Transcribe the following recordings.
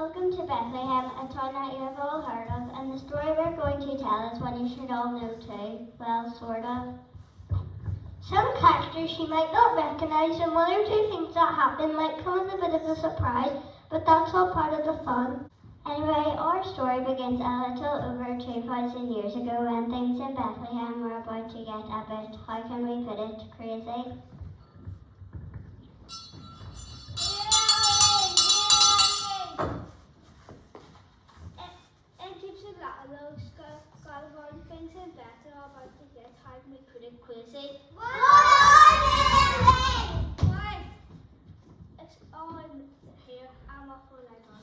Welcome to Bethlehem, a town that you have all heard of, and the story we're going to tell is one you should all know too. Well, sort of. Some characters you might not recognise, and one or two things that happen might come as a bit of a surprise, but that's all part of the fun. Anyway, our story begins a little over 2,000 years ago when things in Bethlehem were about to get a bit, how can we put it, crazy. Things in Bethlehem are about to get how can we put it crazy. Why? It's all in here. I'm off for like on.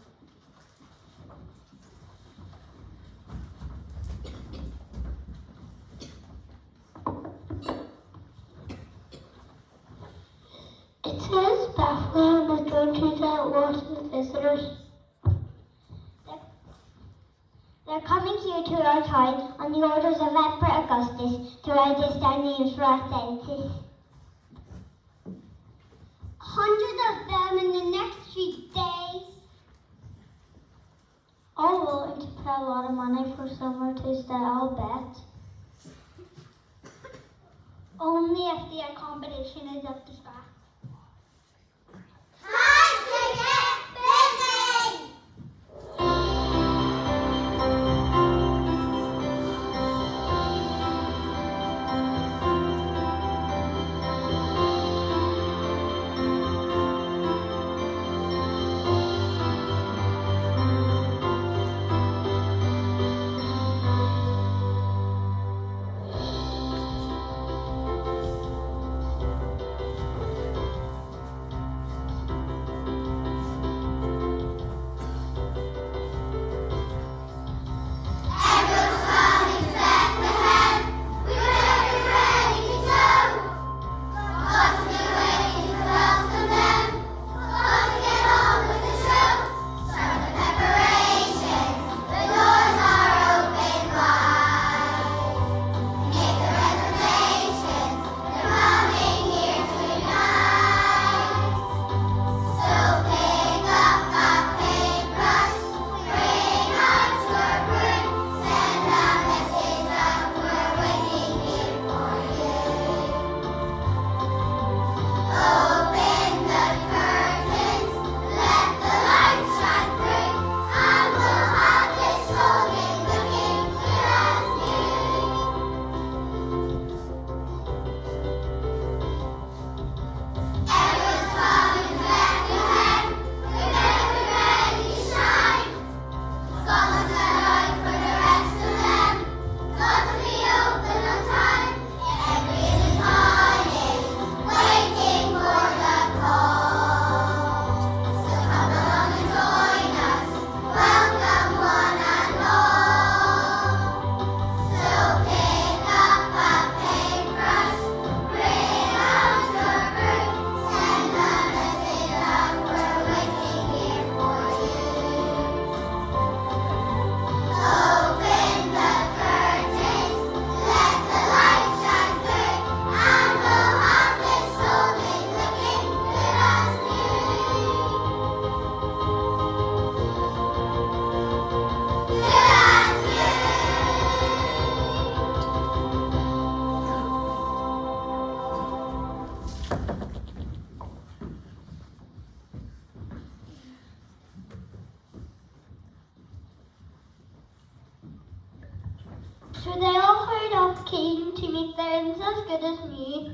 It says Bethlehem is going to get lots of visitors. They're coming here to our town on the orders of Emperor Augustus to register names for our census. Hundreds of them in the next few days. All willing to pay a lot of money for somewhere to stay, I'll bet. Only if the accommodation is up to scratch. Time to get busy! So they all hurried off keen to make their ends as good as new.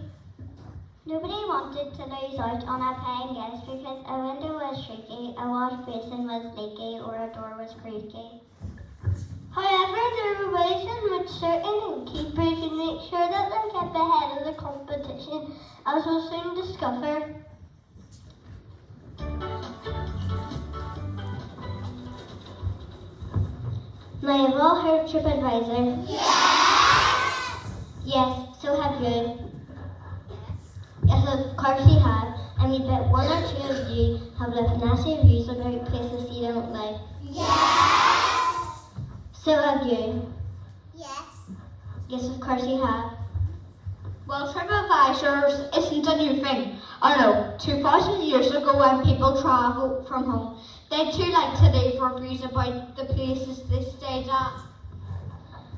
Nobody wanted to lose out on a paying guest because a window was shaky, a wash basin was leaky, or a door was creaky. However, there were ways in which certain innkeepers would make sure that they kept ahead of the competition, as we'll soon discover. Now you've all heard Tripadvisor. Yes! Yes, so have you. Yes, of course you have. And we bet one or two of you have left nasty reviews about places you don't like. Yes! So have you. Yes. Yes, of course you have. Well, Tripadvisor isn't a new thing. I know, 2,000 years ago when people travelled from home, They too like to leave reviews about the places they stayed at.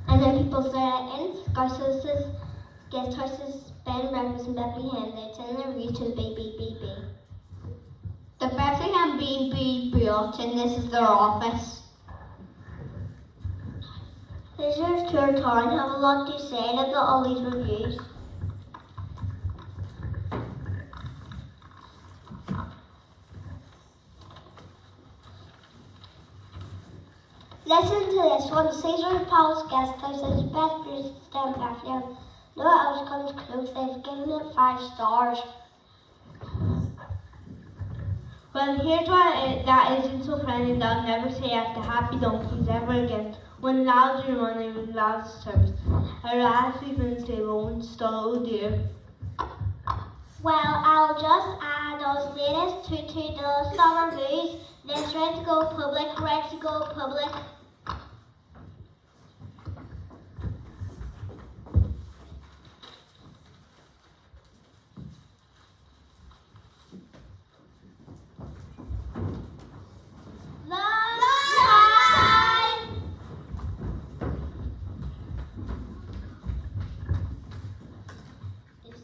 And then people stay at inns, guest houses, bed and breakfast in Bethlehem. They send their reviews to the BBBB. The Bethlehem B&B bulletin, this is their office. Visitors to our town have a lot to say about all these reviews. Listen to this one. Caesar's Palace Guest House is the best place to stay in Bethlehem. No else comes close. They've given it 5 stars. Well, here's why that isn't so friendly. They'll never say after happy donkeys ever again. When lads are running with lads service, our lads even say won't stall dear. Well, I'll just add those latest to the summer blues. This ready to go public, ready to go public.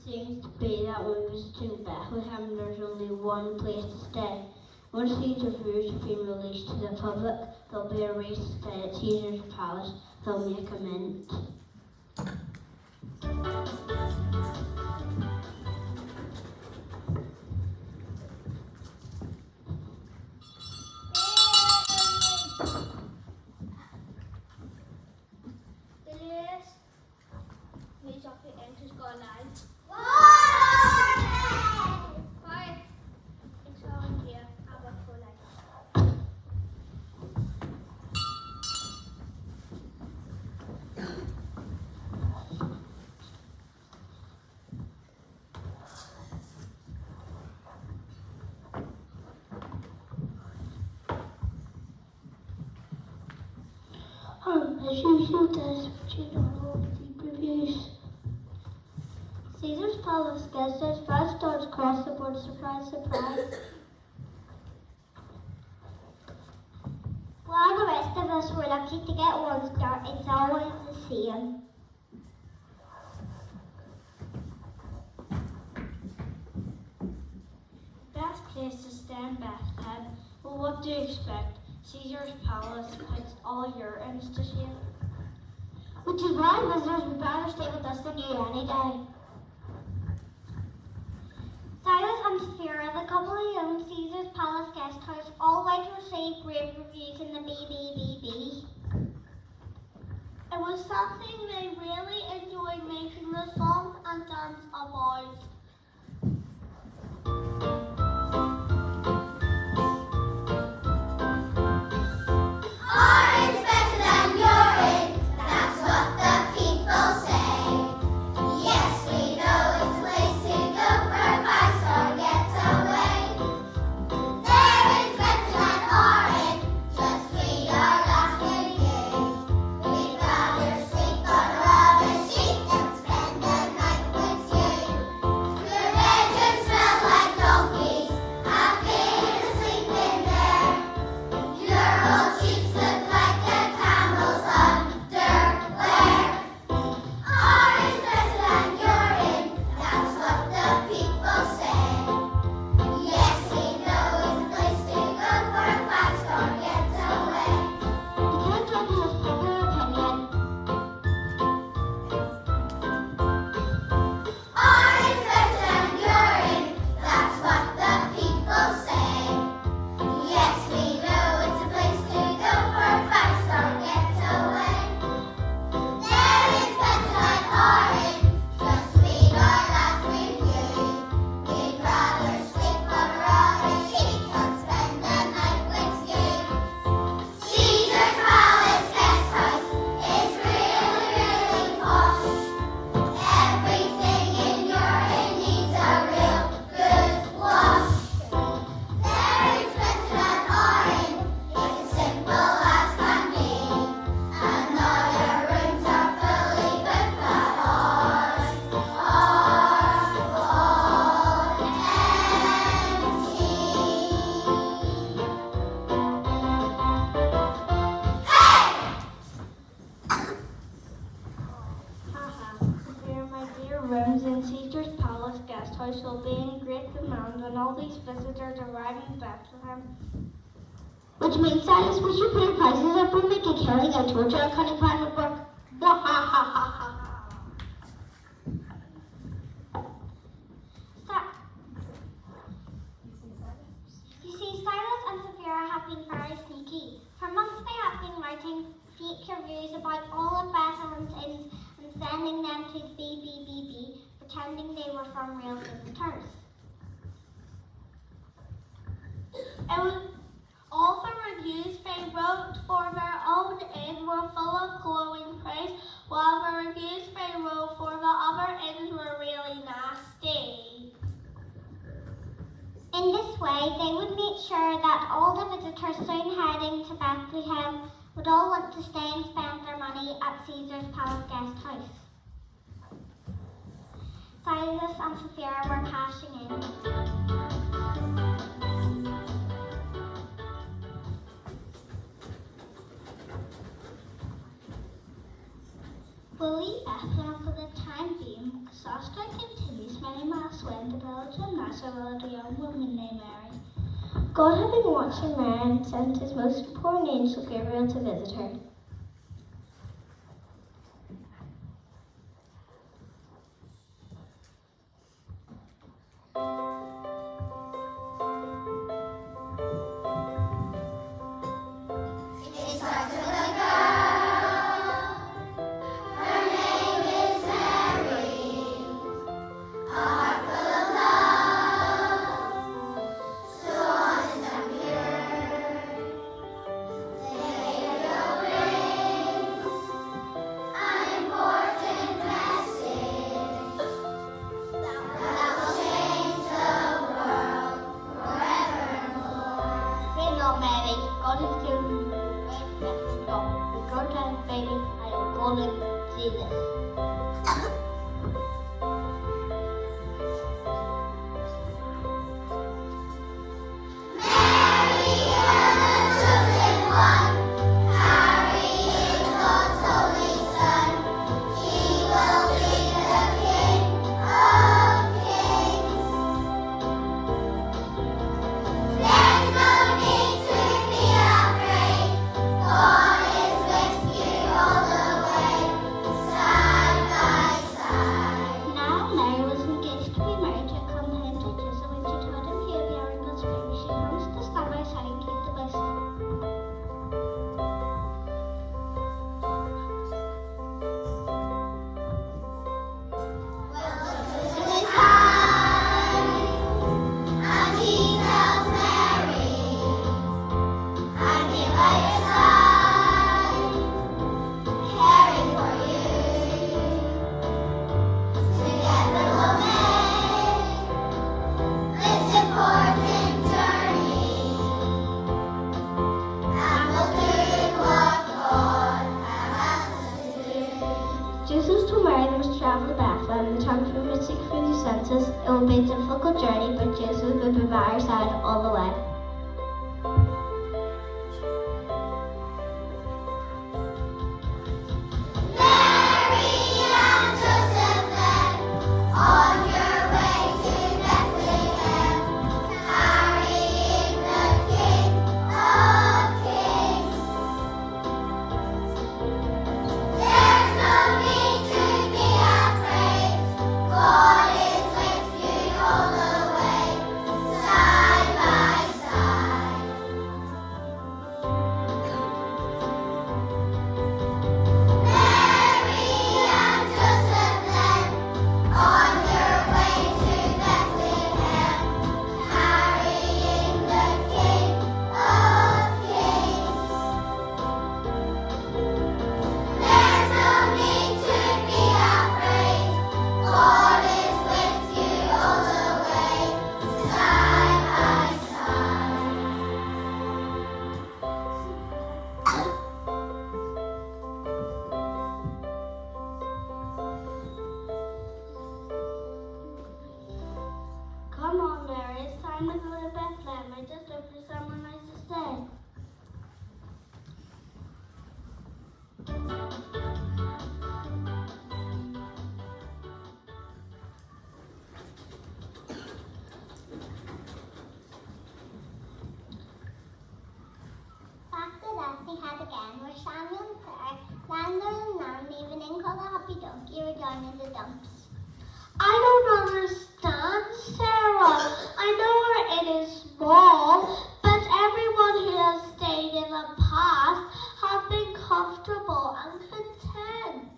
Seems to be that when we visit Bethlehem, there's only one place to stay. Once these reviews have been released to the public, there'll be a race to stay at Caesar's Palace. They'll make a mint. The latest news of the end has gone live. Right, it's on here. I work for life. As usual, does you know the reviews. Caesar's Palace Guest House 5 stars across the board. Surprise, surprise. While the rest of us were lucky to get 1 star, it's always the same. Best place to stay in Bethlehem. Well, what do you expect? Caesar's Palace puts all your ends to shame. Which is why visitors would better stay with us than you any day. Silas and Sphera, the couple who own Caesar's Palace Guest House, all like to receive great reviews in the BBBB. It was something they really enjoyed making the songs and dance about. Orange better than urine, that's what the people say. Yes, we know it's a place to go for a 5-star getaway. There is better than orange, just treat our last good years. We'd rather sleep on a rubber sheet than spend the night with you. house will be in great demand when all these visitors arrive in Bethlehem. Which means, Silas, we should put our prices up and make a killing. I told you our cunning plan would work. You see, Silas and Sapphira have been very sneaky. For months they have been writing fake reviews about all of Bethlehem's inns and sending them to the BBBB, pretending they were from real visitors. All the reviews they wrote for their own inn were full of glowing praise, while the reviews they wrote for the other inns were really nasty. In this way, they would make sure that all the visitors soon heading to Bethlehem would all want to stay and spend their money at Caesar's Palace Guest House. Silas and Sapphira were cashing in. We'll leave Bethlehem for the time being, because our story continues many miles away in the village of Nazareth where a young woman named Mary. God had been watching Mary and sent his most important angel Gabriel to visit her. It starts with a girl. Her name is Mary. A heart full of love, so honest and pure. Gabriel brings an important message that will change the world forevermore. Fear not, Mary. God is doing a great blessing job. The God has baby, I am call him Jesus. Mary, you're the chosen one, carrying God's holy Son. He will be the King of Kings. There's no need to be afraid. God is with you all the way, side by side. Now Mary was engaged to be married to come home to Joseph when she told him he would be our God's baby. She promised to stand by his side and keep the blessing. Joseph is kind, and he tells Mary, I'm here by your side, caring for you. Together we'll make this important journey, and we'll do what God has asked us to do. Joseph told Mary they must travel to Bethlehem. The time for seek through the census. It will be a difficult journey, but Joseph would be by her side all the way. Mary and Joseph then, on your way to Bethlehem, carrying the King of Kings. There's no need to be afraid. God is with you all the way, side by side. Mary and Joseph then, on your way to Bethlehem, carrying the King of Kings. There's no need to be afraid. God is with you all the way, side by side. Come on, Mary. It's time to go to Bethlehem. I just looked for somewhere nice to stay. again, where Samuel and Sarah, landlord and landlady, even called a happy donkey, were down in the dumps. I don't understand, Sarah. I know where it is small, but everyone who has stayed in the past have been comfortable and content.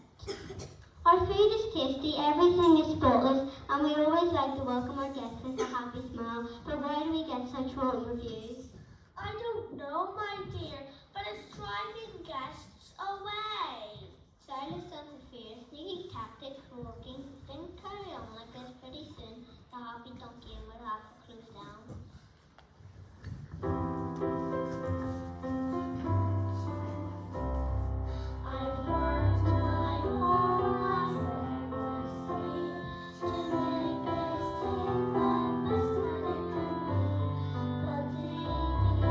Our food is tasty, everything is spotless, and we always like to welcome our guests with a happy smile. But why do we get such wrong reviews? I don't know, my dear, but it's driving guests away. Silas and Sophia, sneaky tactic for walking, didn't carry on like this. Pretty soon, the happy donkey would have to close down. I've worked my whole life earnestly to make this thing the best that it can be. But maybe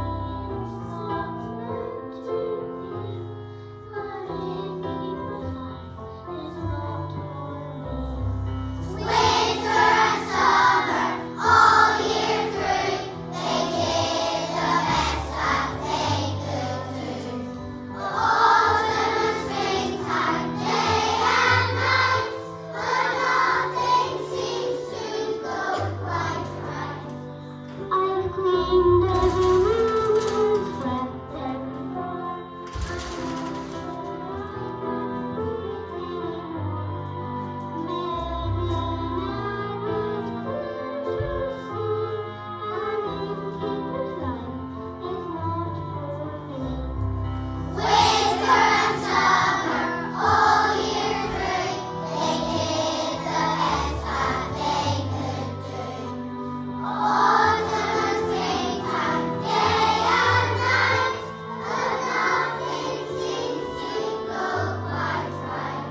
it's not meant to be. An innkeeper's life is not for me. Winter and summer, all year through, they did the best that they could do. Autumn and springtime, day and night, but nothing seems to go quite right. I've cleaned every room and swept every floor. Winter and summer, all year through, they did the best that they could do. Autumn and springtime, day and night, but nothing seems to go quite right.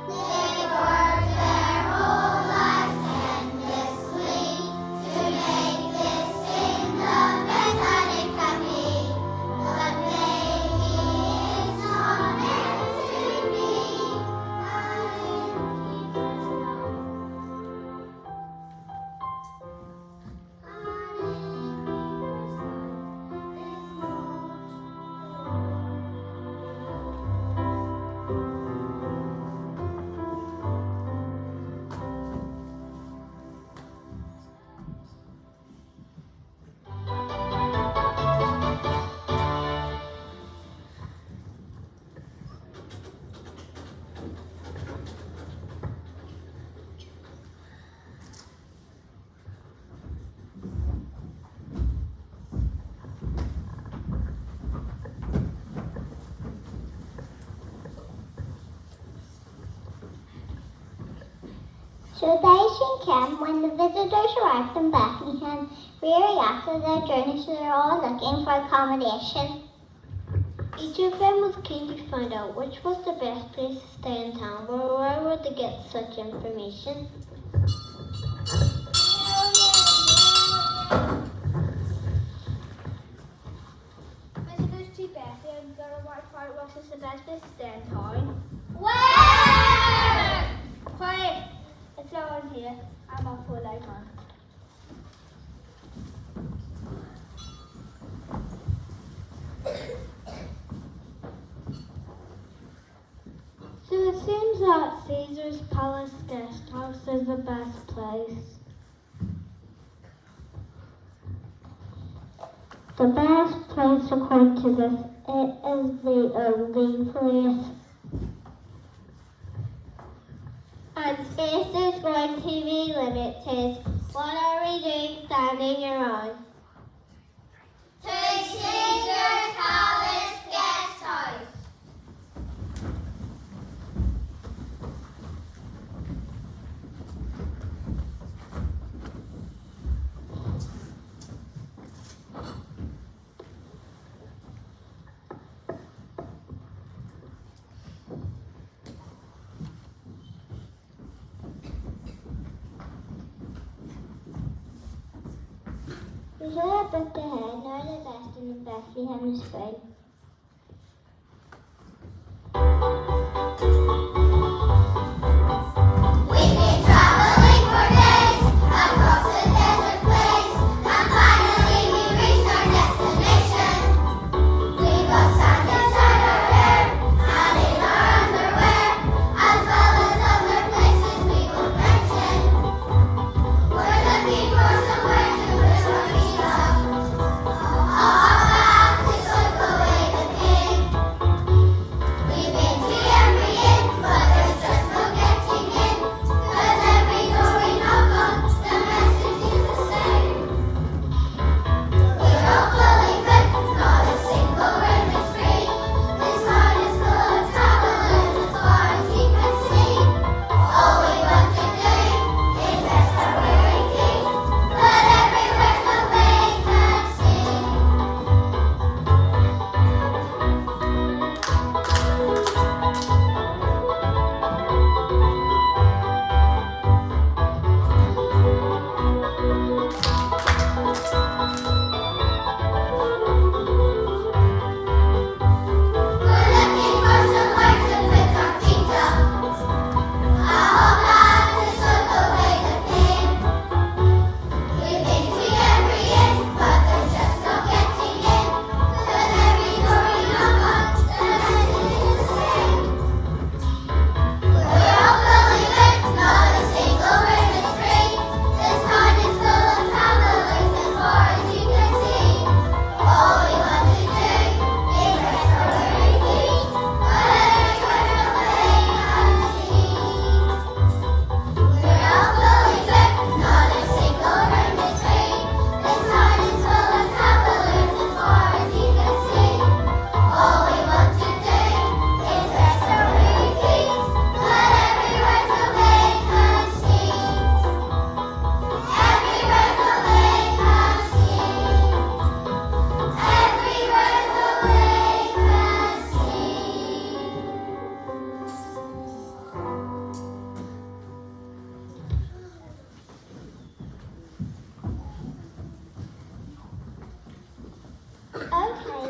They worked their whole lives endlessly to make this thing the best that it can be. But maybe it's not meant to be. So they soon came when the visitors arrived in Bethlehem. Weary after their journey, so they're all looking for accommodation. Each of them was keen to find out which was the best place to stay in town, but where would they get such information? Visitors to Bethlehem got a white part was the best place to stay in town. Where? Quiet! It's all in here. I'm off for life on. So it seems that Caesar's Palace Guest House is the best place. The best place according to this, it is the only place. And space is going to be limited. What are we doing standing around? To Caesar's Palace Guest House. We should have booked ahead. Now the best in Bethlehem is free. We've been traveling for days across the desert place, and finally we reached our destination. We got sand inside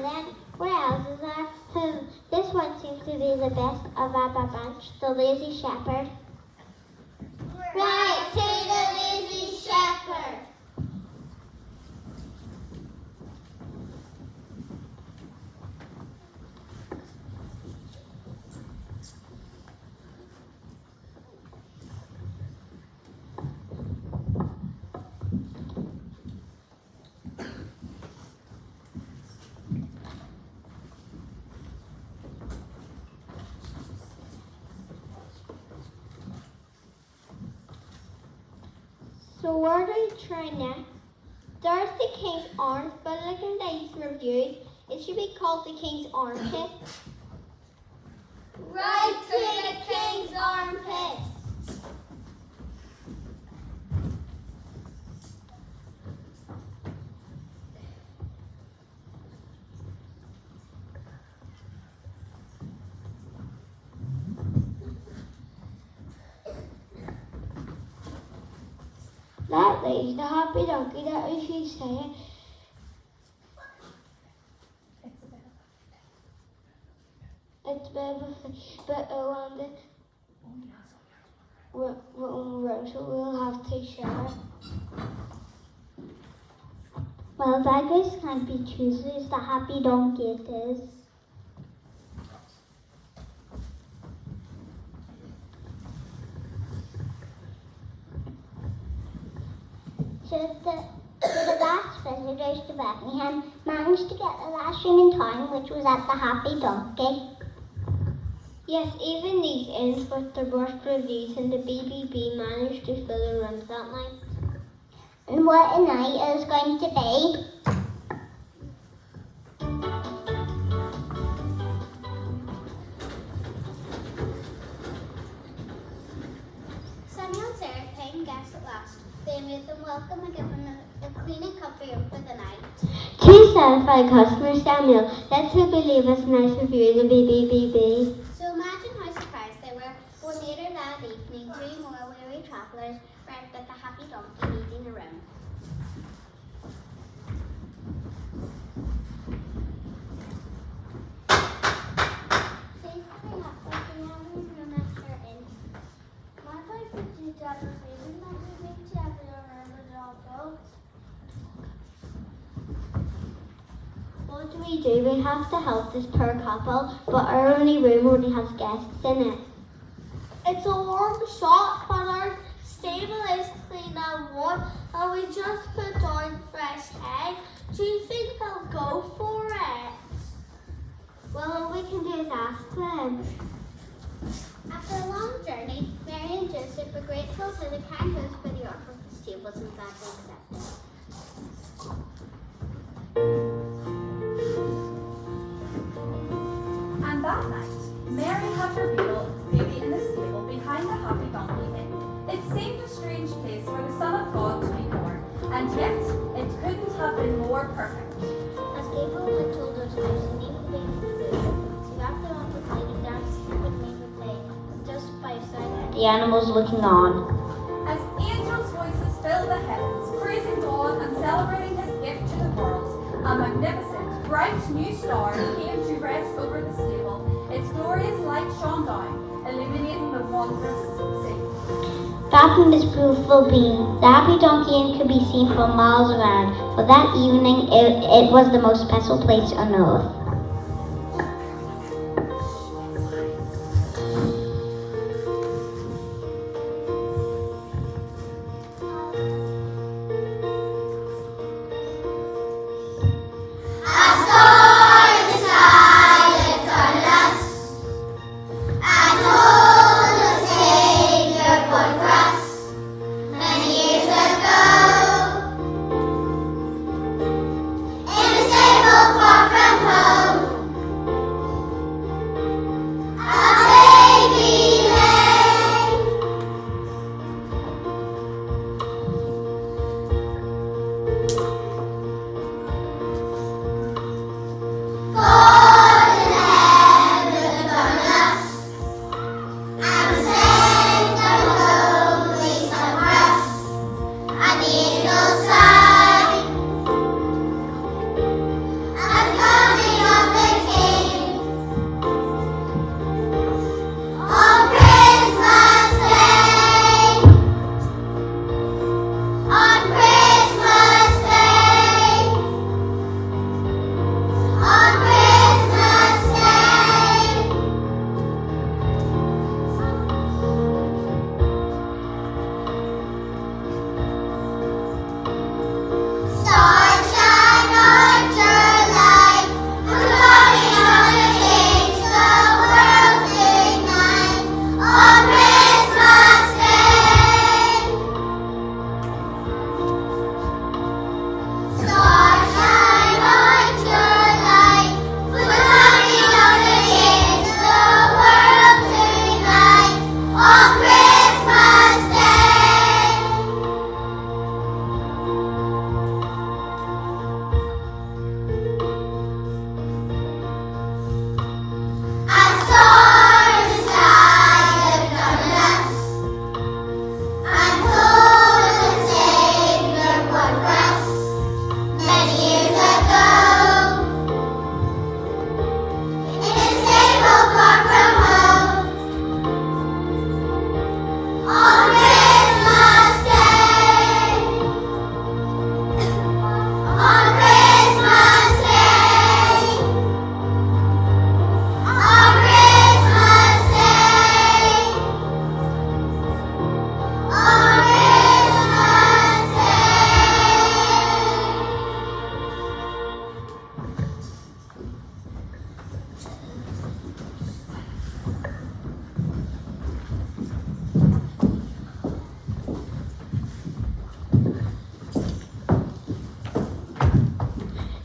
then. What else is there? This one seems to be the best of a bunch, the lazy shepherd. Right to the lazy shepherd. So where do we try next? There's the King's Arms, but looking at these reviews, it should be called the King's Armpit. Right to the king's armpit. That is the happy donkey that we should say. It's a bit of a thing, but we'll have to share it. Well, beggars can't be choosers. The happy donkey it is. So the last visitors to Bethlehem managed to get the last room in town, which was at the Happy Donkey. Yes, even these inns with their worst reviews in the BBB managed to fill the rooms that night. And what a night it was going to be. Samuel and Sarah paying guests at last. They made them welcome and given them a clean and comfy room for the night. Two satisfied customers, Samuel. Let's hope you leave us a nice review of the BBB. So imagine how surprised they were when later that evening, two more weary travellers arrived at the Happy Donkey needing a room. Please hurry up, but we have a room at your inn. My wife would do that for me. Might we make to have your room with all folks? What do? We have to help this poor couple, but our only room only has guests in it. It's a warm shop, but our stable is clean and warm, and we just put down fresh hay. Do you think they'll go for it? Well, all we can do is ask them. After a long journey, Mary and Joseph were grateful to the kind host for the offer of the stables and gladly accepted. And that night, Mary had her baby in the stable behind the Happy Donkey Inn. It seemed a strange place for the Son of God to be born, and yet it couldn't have been more perfect. As Gabriel had told us, there's a name of the so after one was laying down to sleep with me would play, just by his side, the animals looking on. As angels' voices filled the heavens, praising God and celebrating his gift to the world, a magnificent, bright new star came to rest over the stable. Its glorious light shone down, illuminating the wondrous scene. Back in this beautiful beam, the Happy Donkey Inn could be seen from miles around, but that evening it was the most special place on earth. Far from home.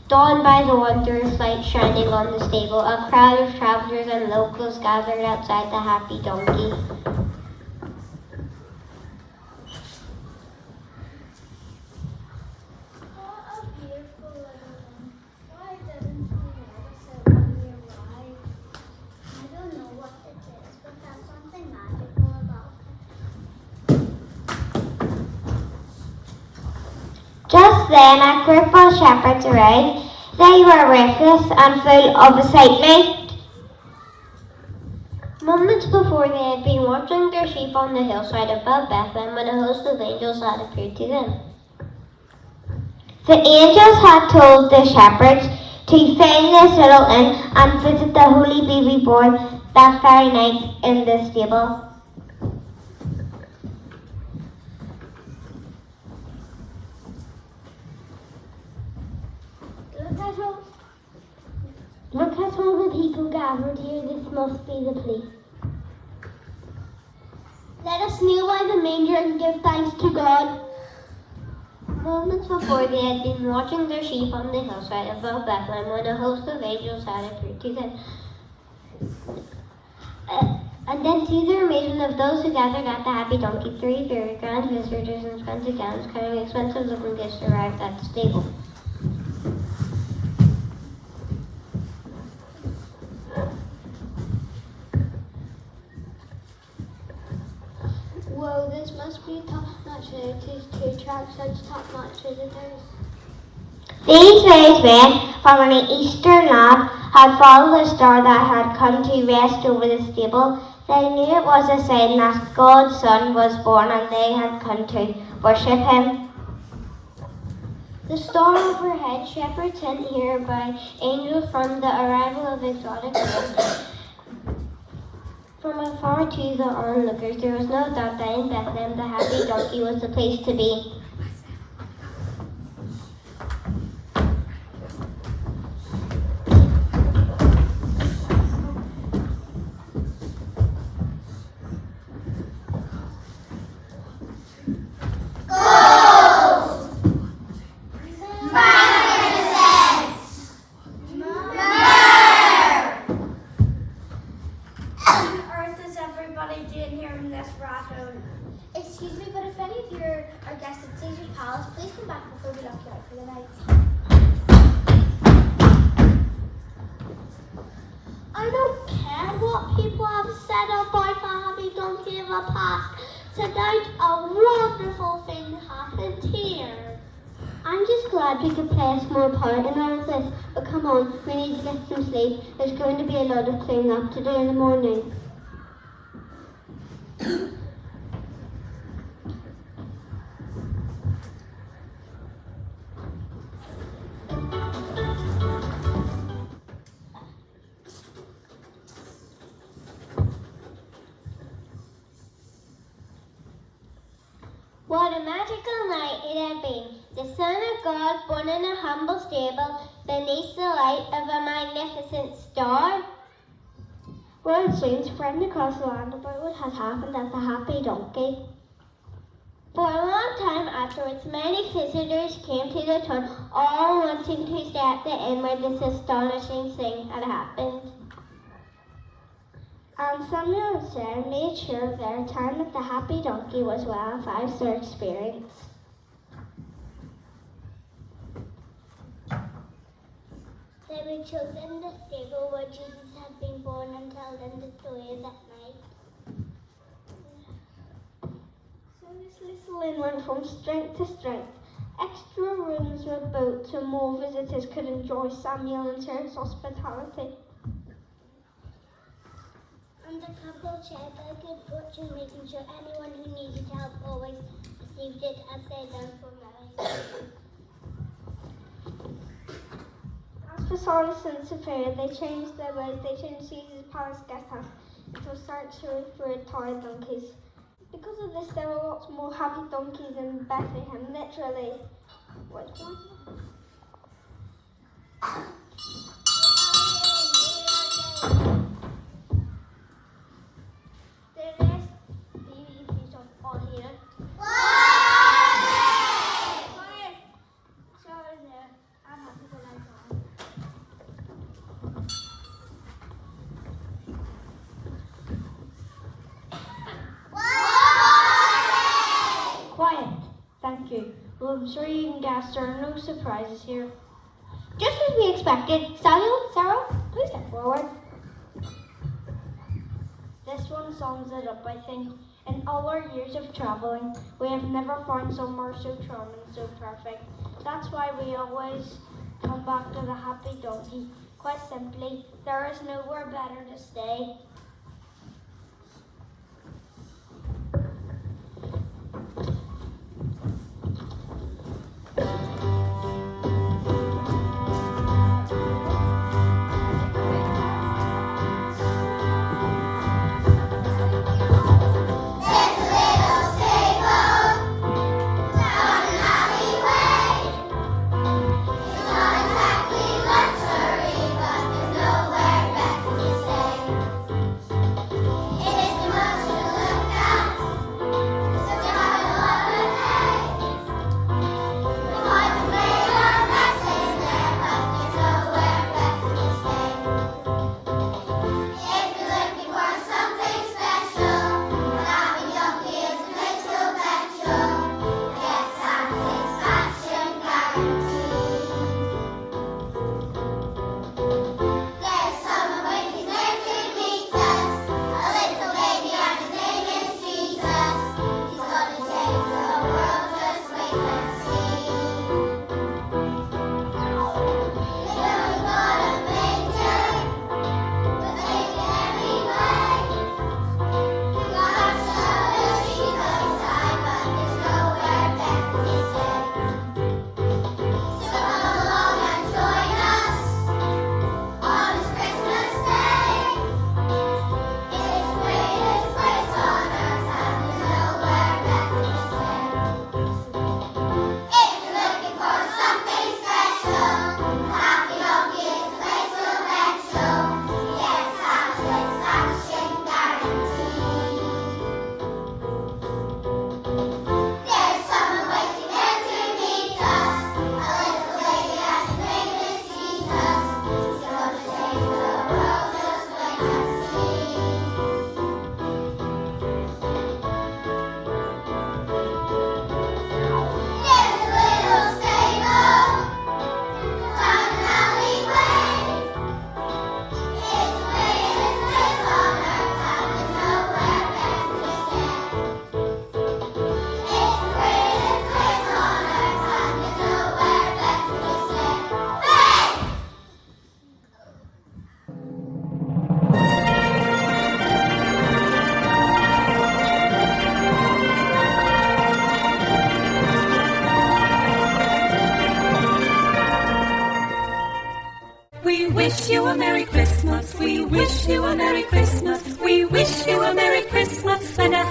Dawned by the wondrous light shining on the stable, a crowd of travelers and locals gathered outside the happy donkey. What a beautiful little one. Why didn't we notice it when we arrived? I don't know what it is, but there's something magical about it. Just then, a group of shepherds arrived. They were restless and full of excitement. Moments before, they had been watching their sheep on the hillside above Bethlehem when a host of angels had appeared to them. The angels had told the shepherds to find this little inn and visit the holy baby born that very night in the stable. Look at all the people gathered here. This must be the place. Let us kneel by the manger and give thanks to God. Moments before, they had been watching their sheep on the hillside above Bethlehem when a host of angels had appeared to them. And then to the amazement of those who gathered at the happy donkey, 3 very grand visitors in fancy gowns carrying expensive looking gifts arrived at the stable. Whoa, this must be top-notch relatives to attract such top-notch visitors. These wise men from an eastern land had followed the star that had come to rest over the stable. They knew it was a sign that God's Son was born and they had come to worship him. The star overhead, shepherds sent here by angels from the arrival of exotic birds. From afar to the onlookers, there was no doubt that in Bethlehem the happy donkey was the place to be. Excuse me, but if any of you are guests at Caesar's Palace, please come back before we lock you out for the night. I don't care what people have said about the happy donkey in the past. Tonight, a wonderful thing happened here. I'm just glad we could play a small part in all of this. But come on, we need to get some sleep. There's going to be a lot of cleaning up to do in the morning. What a magical night it had been. The Son of God born in a humble stable beneath the light of a magnificent star. Word soon spread across the land about what had happened at the happy donkey. For a long time afterwards, many visitors came to the town, all wanting to stay at the inn where this astonishing thing had happened. And Samuel and Sarah made sure their time at the happy donkey was well a 5-star experience. They were chosen in the stable where Jesus had been born and told them the story of that night. So this little inn went from strength to strength. Extra rooms were built so more visitors could enjoy Samuel and Sarah's hospitality. And the couple shared their good fortune, making sure anyone who needed help always received it as they done for Mary. As for Silas and Sophia, they changed their ways. They changed Caesar's Palace guest house into a sanctuary for tired donkeys. Because of this, there were lots more happy donkeys in Bethlehem, literally. Wait, what? sure you can guess there are no surprises here. Just as we expected. Samuel, Sarah, please step forward. This one sums it up, I think. In all our years of travelling, we have never found somewhere so charming, so perfect. That's why we always come back to the Happy Donkey. Quite simply, there is nowhere better to stay. We wish you a Merry Christmas. We wish you a Merry Christmas. We wish you a Merry Christmas and a